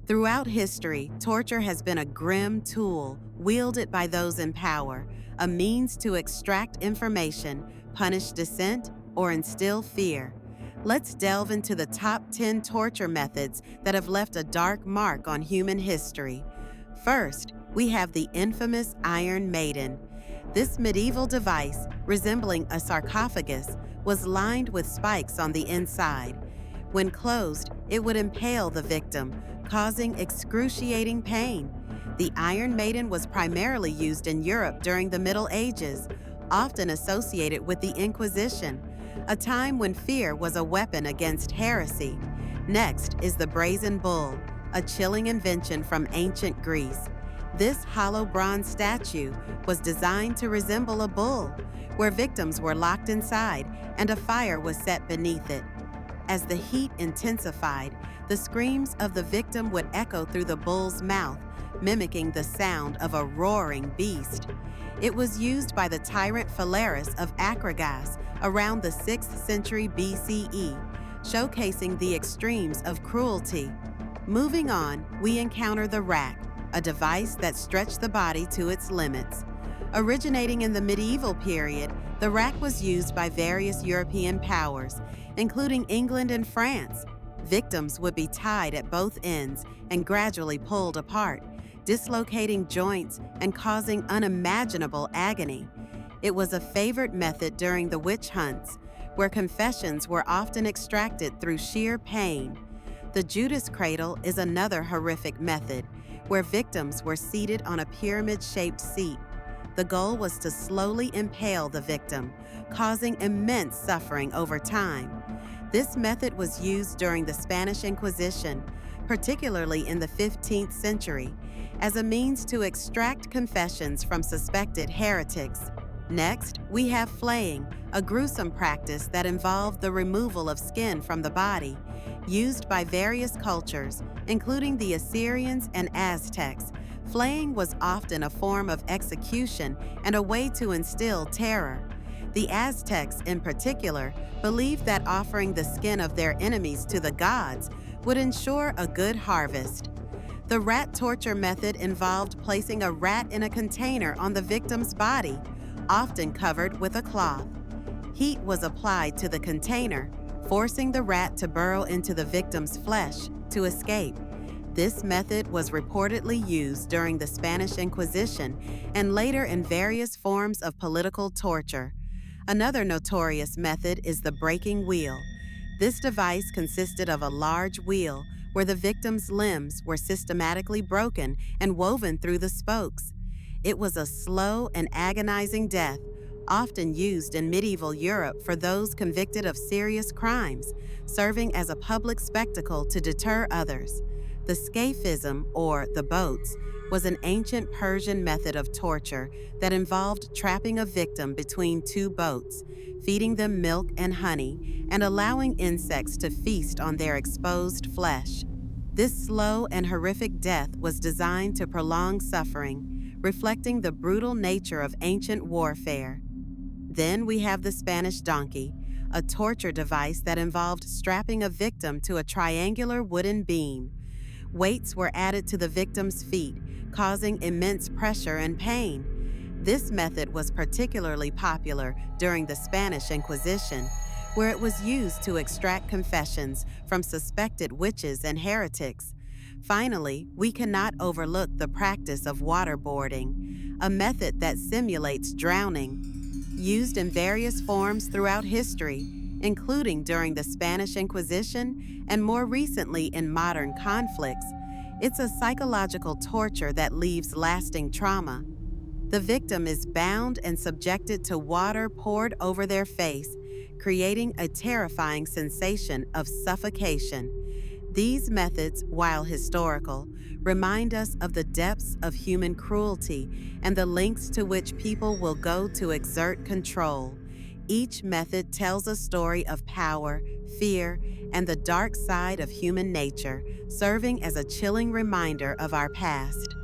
Throughout history, torture has been a grim tool wielded by those in power, a means to extract information, punish dissent, or instill fear. Let's delve into the top 10 torture methods that have left a dark mark on human history. First, we have the infamous Iron Maiden. This medieval device, resembling a sarcophagus, was lined with spikes on the inside. When closed, it would impale the victim, causing excruciating pain. The Iron Maiden was primarily used in Europe during the Middle Ages, often associated with the Inquisition, a time when fear was a weapon against heresy. Next is the Brazen Bull, a chilling invention from ancient Greece. This hollow bronze statue was designed to resemble a bull, where victims were locked inside and a fire was set beneath it. As the heat intensified, the screams of the victim would echo through the bull's mouth, mimicking the sound of a roaring beast. It was used by the tyrant Phalaris of Akragas around the 6th century BCE, showcasing the extremes of cruelty. Moving on, we encounter the rack, a device that stretched the body to its limits. Originating in the medieval period, the rack was used by various European powers, including England and France. Victims would be tied at both ends and gradually pulled apart, dislocating joints and causing unimaginable agony. It was a favored method during the witch hunts, where confessions were often extracted through sheer pain. The Judas cradle is another horrific method, where victims were seated on a pyramid-shaped seat. The goal was to slowly impale the victim, causing immense suffering over time. This method was used during the Spanish Inquisition, particularly in the 15th century, as a means to extract confessions from suspected heretics. Next, we have flaying, a gruesome practice that involved the removal of skin from the body, used by various cultures, including the Assyrians and Aztecs. Flaying was often a form of execution and a way to instill terror. The Aztecs, in particular, believed that offering the skin of their enemies to the gods would ensure a good harvest. The rat torture method involved placing a rat in a container on the victim's body, often covered with a cloth. Heat was applied to the container, forcing the rat to burrow into the victim's flesh to escape. This method was reportedly used during the Spanish Inquisition and later in various forms of political torture. Another notorious method is the breaking wheel. This device consisted of a large wheel where the victim's limbs were systematically broken and woven through the spokes. It was a slow and agonizing death, often used in medieval Europe for those convicted of serious crimes, serving as a public spectacle to deter others. The scaphism, or the boats, was an ancient Persian method of torture that involved trapping a victim between two boats, feeding them milk and honey, and allowing insects to feast on their exposed flesh. This slow and horrific death was designed to prolong suffering, reflecting the brutal nature of ancient warfare. Then we have the Spanish donkey, a torture device that involved strapping a victim to a triangular wooden beam. Weights were added to the victim's feet, causing immense pressure and pain. This method was particularly popular during the Spanish Inquisition, where it was used to extract confessions from suspected witches and heretics. Finally, we cannot overlook the practice of waterboarding, a method that simulates drowning. Used in various forms throughout history, including during the Spanish Inquisition and more recently in modern conflicts, it's a psychological torture that leaves lasting trauma. The victim is bound and subjected to water poured over their face, creating a terrifying sensation of suffocation. These methods, while historical, remind us of the depths of human cruelty and the lengths to which people will go to exert control. Each method tells a story of power, fear, and the dark side of human nature, serving as a chilling reminder of our past.